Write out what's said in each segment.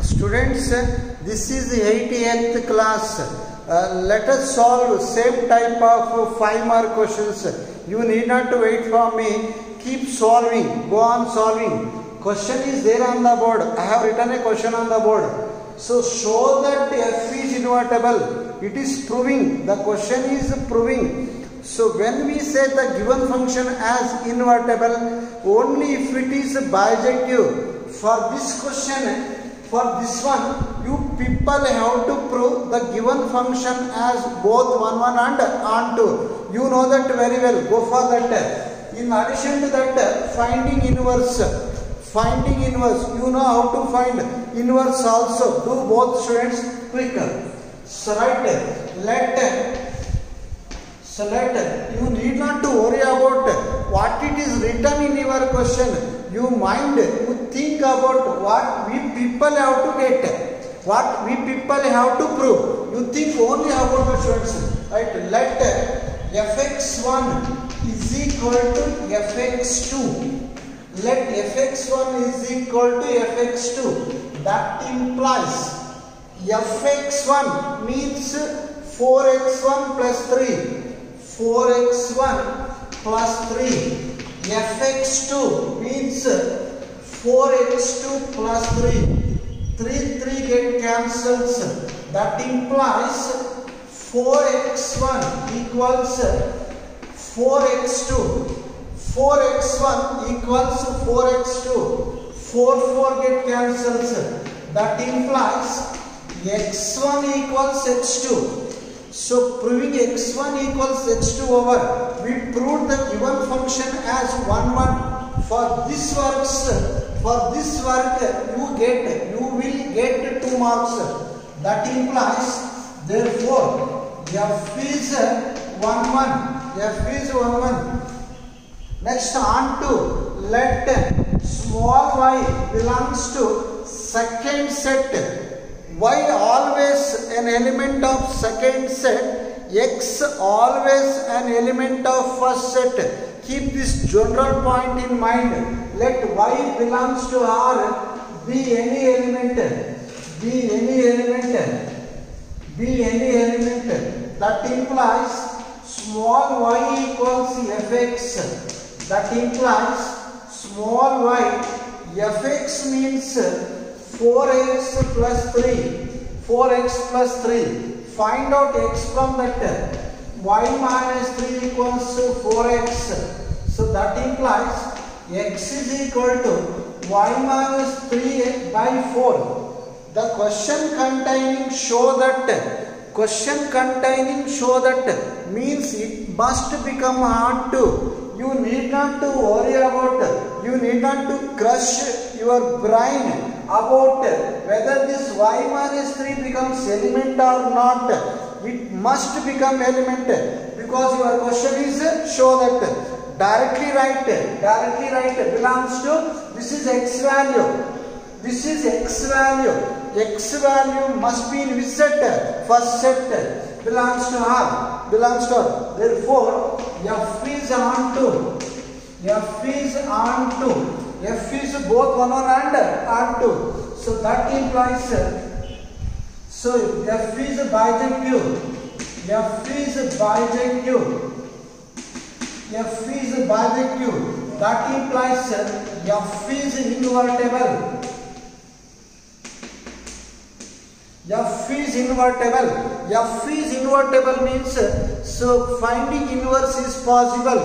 Students, this is the 80th class. Let us solve same type of 5 mark questions. You need not to wait for me. Keep solving. Go on solving. Question is there on the board. I have written a question on the board. So show that f is invertible. It is proving. The question is proving. So when we say the given function as invertible, only if it is bijective. For this question, for this one, you people have to prove the given function as both 1, 1 and onto. You know that very well. Go for that. In addition to that, finding inverse. Finding inverse. You know how to find inverse also. Do both students quicker. So let you need not to worry about what it is written in your question. You think about what we people have to get, what we people have to prove. You think only about the students. Right? Let fx1 is equal to fx2. Let fx1 is equal to fx2. That implies fx1 means 4x1 plus 3. 4x1 plus 3. fx2 means 4x2 plus 3. 3 get cancels. That implies 4x1 equals 4x2. 4x1 equals 4x2. 4 get cancels. That implies x1 equals x2. So proving x1 equals x2 over, we proved the given function as 1, 1. For this work, you will get 2 marks. That implies, therefore, f is 1, 1. F is 1, 1. Next on to let small y belongs to second set. Y always an element of second set, x always an element of first set. Keep this general point in mind. Let y belongs to R, be any element, That implies small y equals fx. That implies small y, fx means 4x plus 3. 4x plus 3. Find out x from that. Y minus 3 equals 4x. So that implies x is equal to y minus 3 by 4. The question containing show that means it must become onto. You need not to worry about, you need not to crush your brain about whether this y minus 3 becomes element or not. It must become element because your question is show that. Directly write belongs to, this is x value. This is x value. X value must be in which set? First set. Belongs to R. Therefore, f is onto. F is both 1, 1 and onto. So that implies, so f is bijective. That implies f is invertible. F is invertible means, so finding inverse is possible.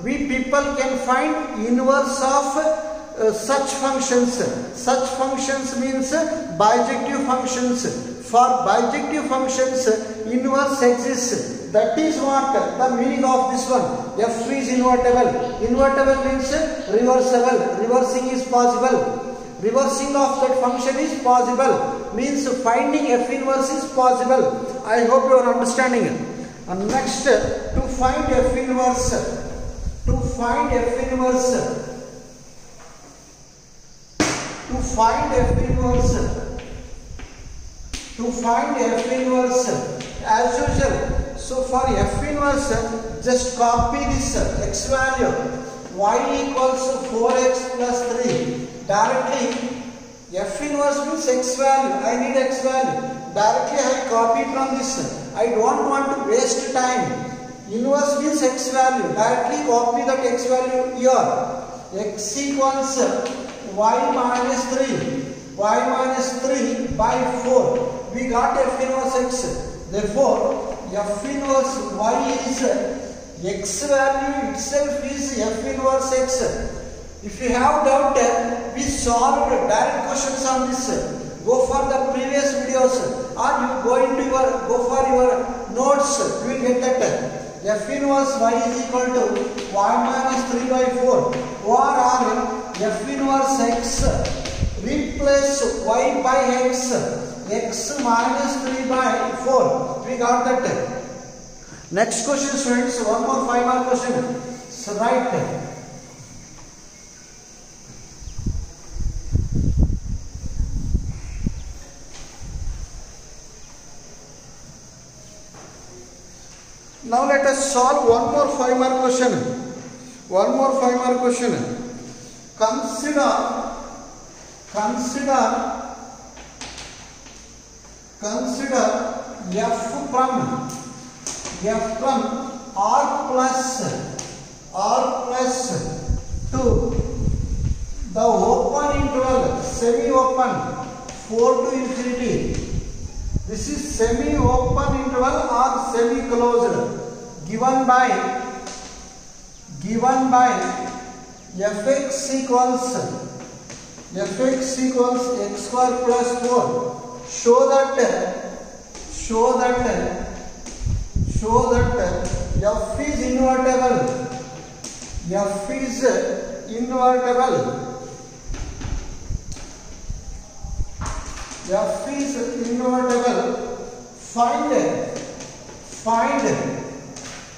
We people can find inverse of such functions. Such functions means bijective functions. For bijective functions, inverse exists. That is what the meaning of this one. F is invertible. Invertible means reversible. Reversing is possible. Reversing of that function is possible. Means finding f inverse is possible. I hope you are understanding. And next, to find f inverse. To find f inverse, as usual. So for f inverse, just copy this x value. Y equals 4x plus 3. Directly F inverse means x value. I need x value. Directly I copy from this. I don't want to waste time. Inverse means x value. Directly copy that x value here. X equals y minus 3. Y minus 3 by 4. We got F inverse x. Therefore, F inverse y is x value itself is F inverse x. If you have doubt, we solved direct questions on this. Go for the previous videos or you go for your notes. You will get that. F inverse y is equal to y minus 3 by 4. Or F inverse x. Replace y by x. X minus 3 by 4. We got that. Next question, students. One more 5 mark question. So write. Now let us solve one more 5 mark question. One more 5 mark question. Consider f from r plus 2 the open interval semi-open 4 to infinity. This is semi-open interval or semi-closed given by fx equals x square plus 4. Show that f is invertible. F is invertible. F is invertible. Find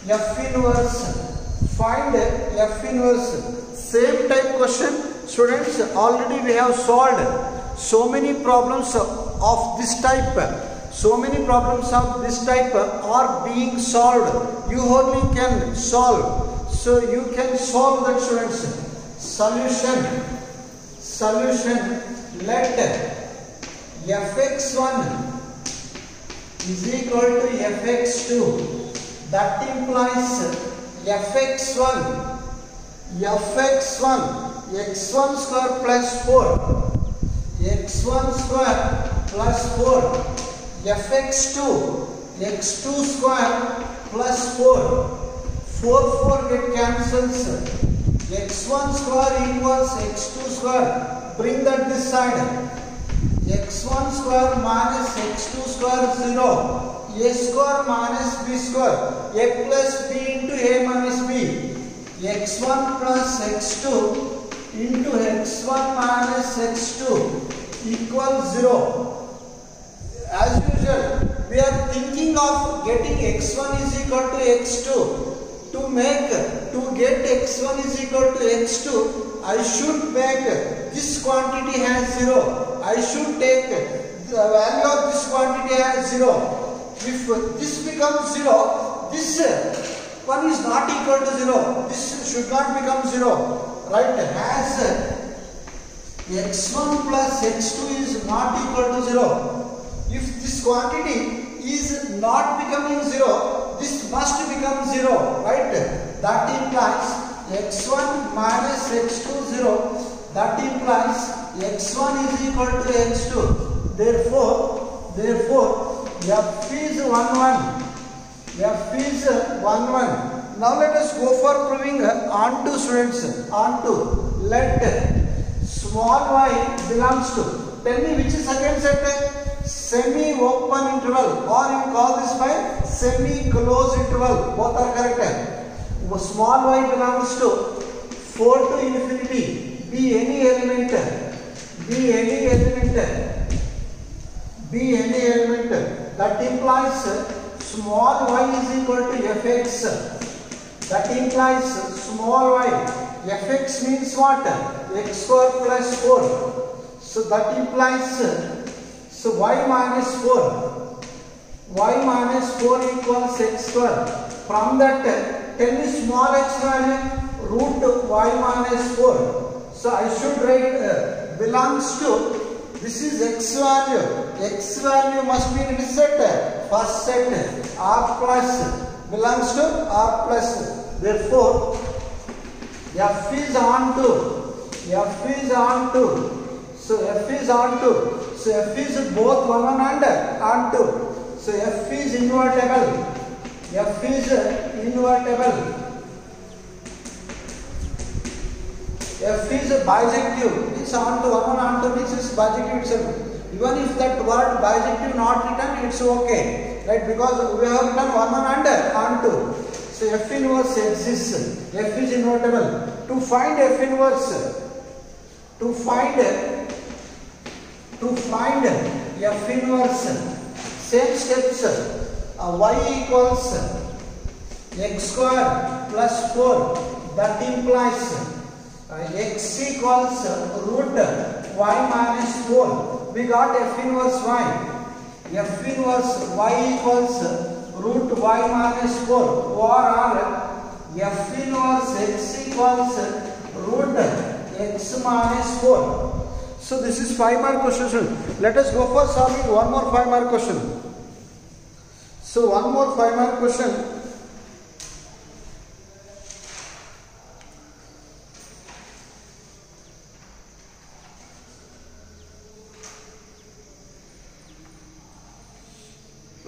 F inverse. Find F inverse. Same type question, students. Already we have solved so many problems of this type. So many problems of this type are being solved. You only can solve. So you can solve that, students. Solution. Let fx1 is equal to fx2. That implies fx1 x1 square plus 4 x1 square plus 4 fx2 x2 square plus 4 get cancels. x1 square equals x2 square. Bring that this side. x1 square minus x2 square 0. A square minus b square. A plus b into a minus b. x1 plus x2 into x1 minus x2 equals 0. As usual, we are thinking of getting x1 is equal to x2. To get x1 is equal to x2, I should make this quantity as 0. I should take the value of this quantity as 0. If this becomes 0, this one is not equal to 0. This should not become 0. Right? As x1 plus x2 is not equal to 0. If this quantity is not becoming 0, this must become 0. Right? That implies x1 minus x2 0. That implies x1 is equal to x2. Therefore, f is 1 1. F is 1 1. Now let us go for proving onto, students. Onto. Let small y belongs to. Tell me which is second set? Semi-open interval, or you call this by semi-closed interval. Both are correct. Small y belongs to 4 to infinity. Be any element. That implies small y is equal to fx. That implies small y. Fx means what? X square plus 4. So that implies y minus 4. Y minus 4 equals x square. From that, tell me small x value, root y minus 4. So I should write belongs to This is x value. X value must be in which set? First set. R plus belongs to R plus. Therefore, F is onto. F is onto. So F is onto. So F is both 1 and onto. So F is invertible. F is invertible. F is bijective. It's onto 1 onto means it's bijective itself. Even if that word bijective not written, it's okay, right? Because we have written 1 and onto. So F inverse exists. F is invertible. To find F inverse, to find F inverse, same steps. Y equals x square plus 4. That implies x equals root y minus 4. We got F inverse y. F inverse y equals root y minus 4. Or F inverse x equals root x minus 4. So this is 5 mark question. Let us go for solving one more 5 mark question. So one more 5 mark question.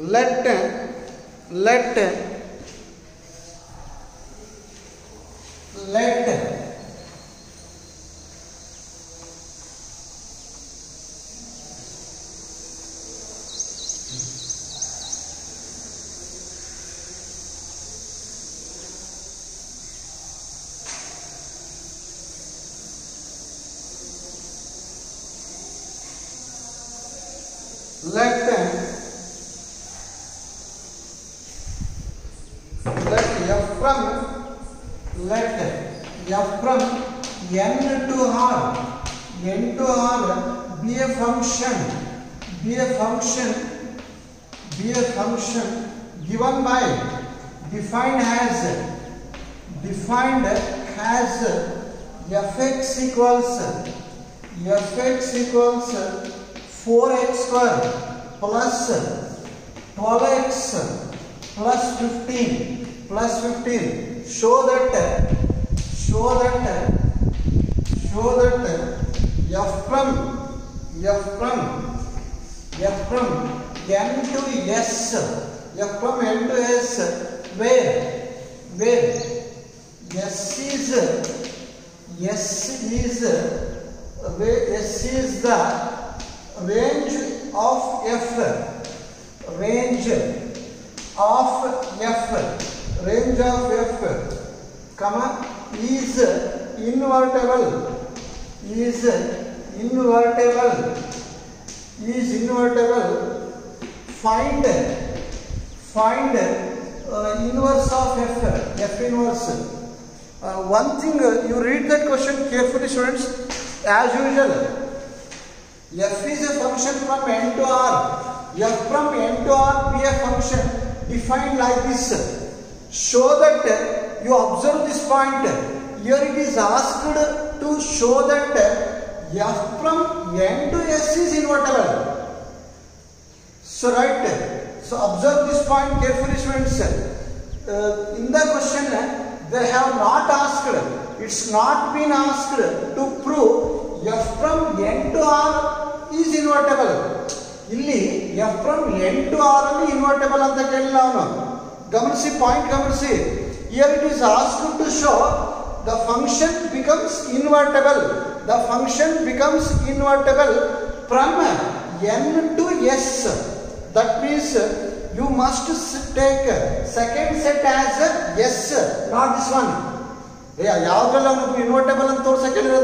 Let F from n to r be a function given by defined as fx equals 4x square plus 12x plus 15. Show that F from n to s, F from n to s, where s is the range of f, comma, is invertible. Find inverse of f inverse. One thing, you read that question carefully, students. As usual, f is a function from n to r. F from n to r be a function defined like this. Show that you observe this point. Here it is asked to show that f from n to s is invertible. So observe this point carefully, students. In the question they have not asked, it's not been asked to prove f from n to r is invertible. Illi f from n to r is invertible anta kelila avanu. Gamanisi point, gamanisi. Here it is asked to show the function becomes invertible. The function becomes invertible from n to s. That means you must take second set as s, not this one. Yavralla invertible and second set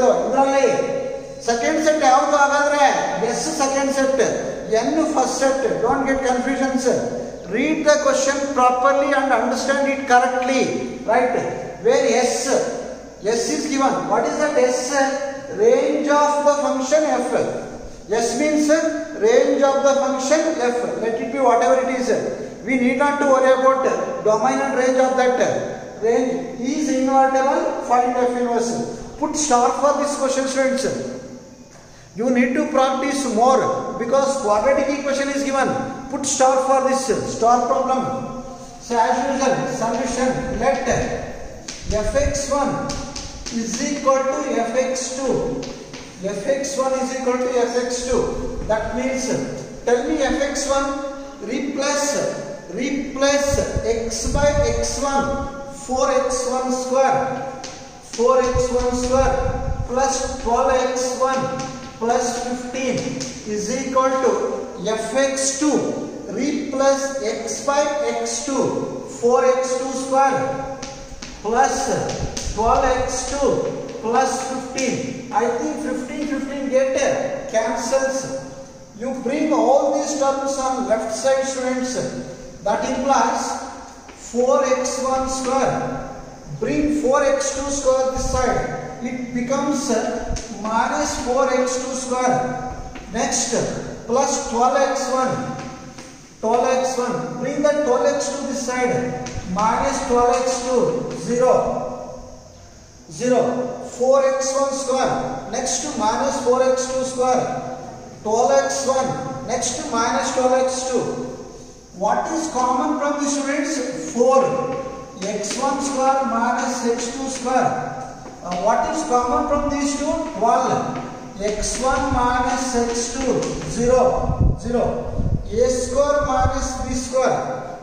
yes second set, n first set. Don't get confusions. Read the question properly and understand it correctly. Right? Where s is given. What is that s? Range of the function f. S means range of the function f. Let it be whatever it is. We need not to worry about domain and range of that. Range is invertible, find f inverse. Put star for this question, students. You need to practice more because quadratic equation is given. Put star for this star problem. So as usual, solution, let fx1 is equal to fx2. fx1 is equal to fx2. That means, tell me fx1, replace x by x1, 4x1 square, 4x1 square plus 12x1 plus 15 is equal to fx2. Replace x by x2, 4x2 square plus 12x2 plus 15. I think 15 get cancels. You bring all these terms on left side, students. That implies 4x1 square. Bring 4x2 square this side. It becomes minus 4x2 square. Next, plus 12x1. 12x1. Bring the 12x2 this side. Minus 12x2. 0. 4x1 square. Next to minus 4x2 square. 12x1. Next to minus 12x2. What is common from the students? 4. x1 square minus x2 square. What is common from these two? 12. x1 minus x2. 0. A square minus b square.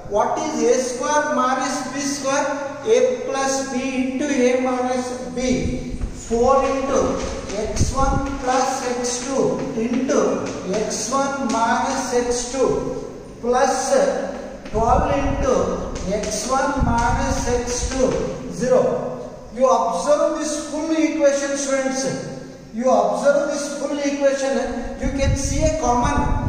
What is a square minus b square? A plus b into a minus b. 4 into x1 plus x2 into x1 minus x2 plus 12 into x1 minus x2. 0. You observe this full equation, students. You observe this full equation. You can see a common.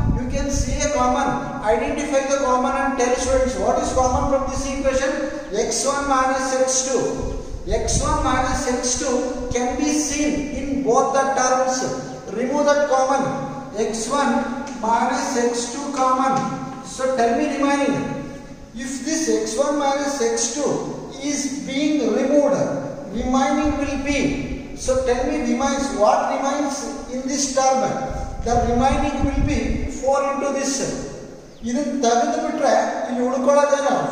Identify the common and tell students what is common from this equation. x1 minus x2. x1 minus x2 can be seen in both the terms. Remove that common. x1 minus x2 common. So tell me remaining. If this x1 minus x2 is being removed, remaining will be. So tell me remains. What remains in this term? The remaining will be 4 into this. This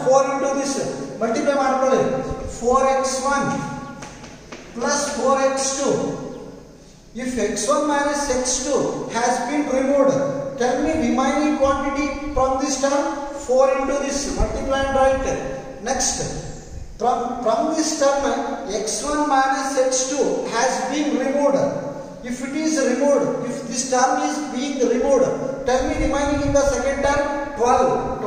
4 into this. Multiply 4x1 plus 4x2. If x1 minus x2 has been removed, tell me remaining quantity from this term. 4 into this. Multiply and write. Next, from this term, x1 minus x2 has been removed. If it is removed, if this term is being removed, tell me remaining in the second term. 12.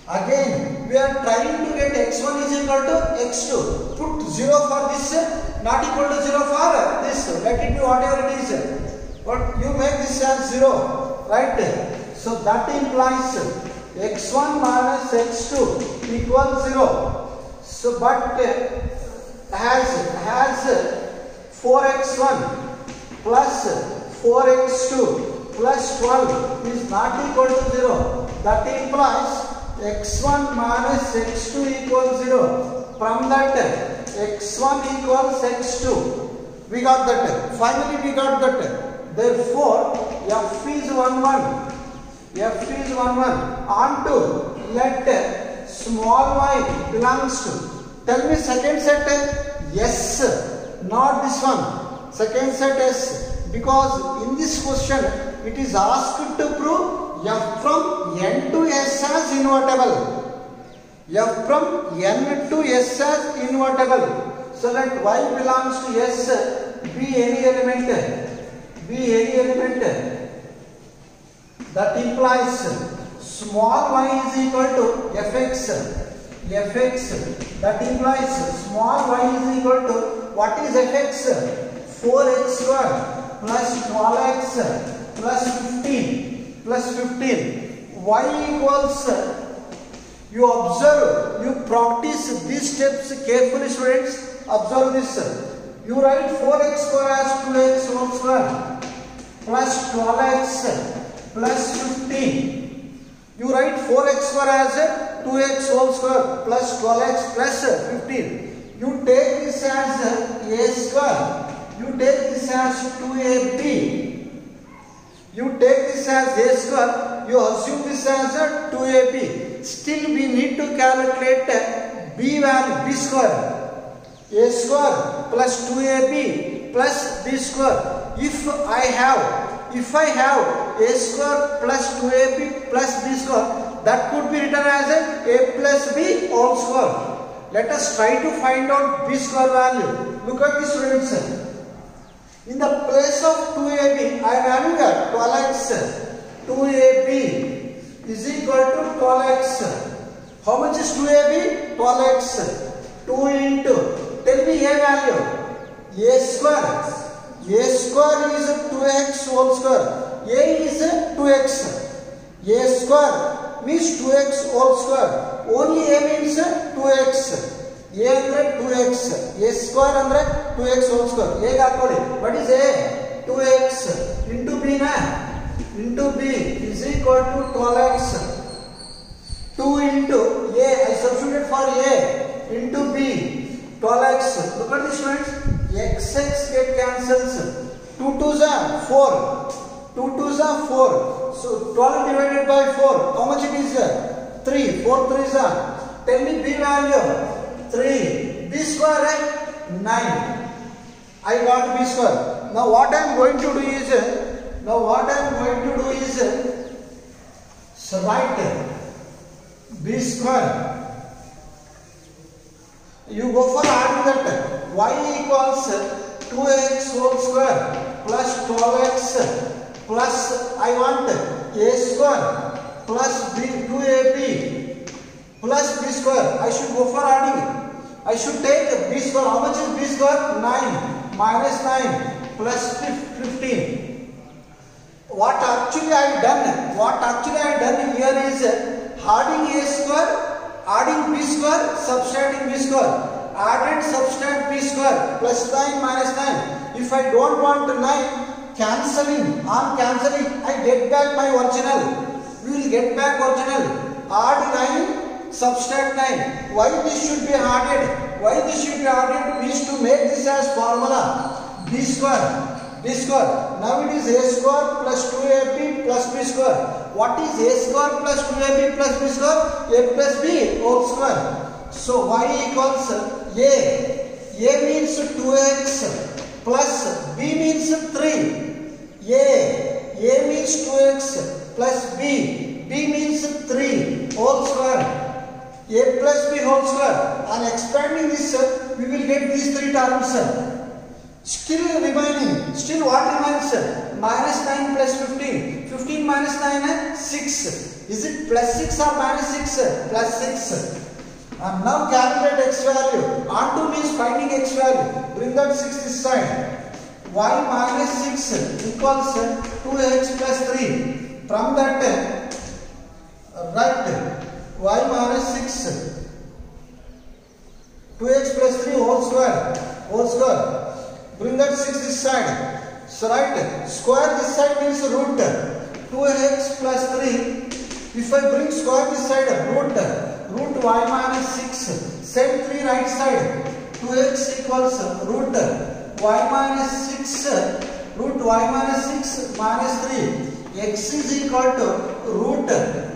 Again, we are trying to get x1 is equal to x2. Put 0 for this, not equal to 0 for this. Let it be whatever it is. But you make this as 0, right? So that implies x1 minus x2 equals 0. So but has 4x1 plus 4x2 plus 12 is not equal to 0. That implies x1 minus x2 equals 0. From that, x1 equals x2. We got that. Finally, we got that. Therefore, f is 1, 1. F is 1, 1. On to let small y belongs to. Tell me second set yes. Not this one. Second set S. Because in this question, it is asked to prove f from n to s as invertible. F from n to s as invertible. So let y belongs to s, be any element. That implies small y is equal to fx. That implies small y is equal to, what is fx? 4x square plus 12x plus 15. Y equals, you observe, you practice these steps carefully, students. Observe this. You write 4x square as 2x whole square plus 12x plus 15. You write 4x square as 2x whole square plus 12x plus 15. You take this as a square You take this as 2ab. You take this as a square. You assume this as a 2ab. Still we need to calculate b value, b square. A square plus 2ab plus b square. If I have a square plus 2ab plus b square, that could be written as a plus b whole square. Let us try to find out b square value. Look at this, students. In the place of 2ab, I am having a 12x. 2ab is equal to 12x. How much is 2ab? 12x. 2 into, tell me a value. A square. A square is 2x whole square. A is 2x. A square means 2x whole square. Only a means 2x. A andre 2x. A square andre 2x whole square. A gaakodi. What is A? 2x into b na? Into b is equal to 12x. 2 into a, I substituted for a, into b, 12x. Look at this, friends. X get cancels. 2 2s are 4. 2 2s are 4. So 12 divided by 4. How much it is? 3. 4 3s are. Tell me b value. 3. B square 9. I got b square. Now what I am going to do is, write b square. You go for adding that. Y equals 2x whole square plus 12x plus I want a square plus b 2ab plus b square. I should go for adding. I should take b square. How much is b square? 9 minus 9 plus 15. What actually I have done here is adding a square, adding b square, subtracting b square. Added, subtract b square plus 9 minus 9. If I don't want 9, cancelling, I get back my original. We will get back original. Add 9, subtract 9. Why this should be added? Means to make this as formula. B square. Now it is a square plus 2ab plus b square. What is a square plus 2ab plus b square? A plus b whole square. So y equals a means 2x plus b means 3. A means 2x plus b means 3 whole square. A plus b whole square. And expanding this, we will get these 3 terms. Still what remains? Minus 9 plus 15. 15 minus 9 6. Is it plus 6 or minus 6? Plus 6. And now calculate x value. Onto means finding x value. Bring that 6 this side. Y minus 6 equals 2x plus 3. From that, write y minus 6. 2x plus 3 whole square. Bring that 6 this side. So write square this side means root 2x plus 3. If I bring square this side, root y minus 6. Send 3 right side. 2x equals root y minus 6. Root y minus 6 minus 3. X is equal to root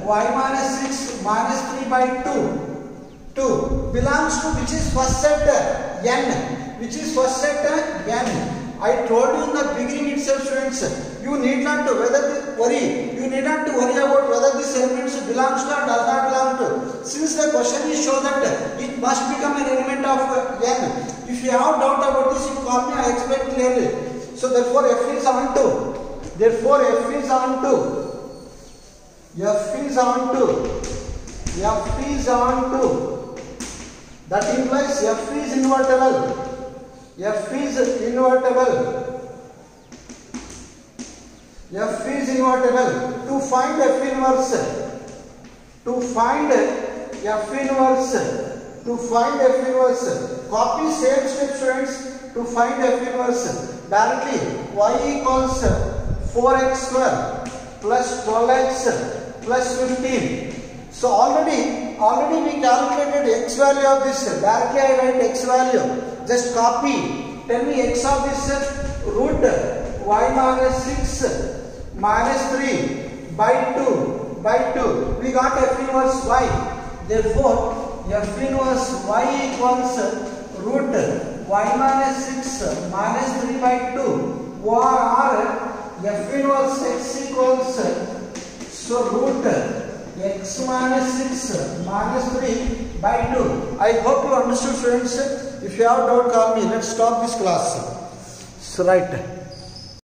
y minus 6 minus 3 by 2. 2 belongs to which is first set? N. Which is first set? N. I told you in the beginning itself, students, you need not to worry about whether this element belongs to or does not belong to. Since the question is shown that it must become an element of N. If you have doubt about this, you call me, I explain clearly. So therefore F is on 2. F is on 2. That implies F is invertible. F is invertible. To find F inverse, copy same step, students. To find F inverse, directly y equals 4x square plus 12x plus 15. So already we calculated x value of this. Directly I write x value. Just copy Tell me x of this root y minus 6 minus 3 by 2 by 2. We got f inverse y. Therefore, f inverse y equals root y minus 6 minus 3 by 2 or f inverse x equals root x minus 6 minus 3 by 2. I hope you understood, students. If you have doubt, call me. Let's stop this class. So, right.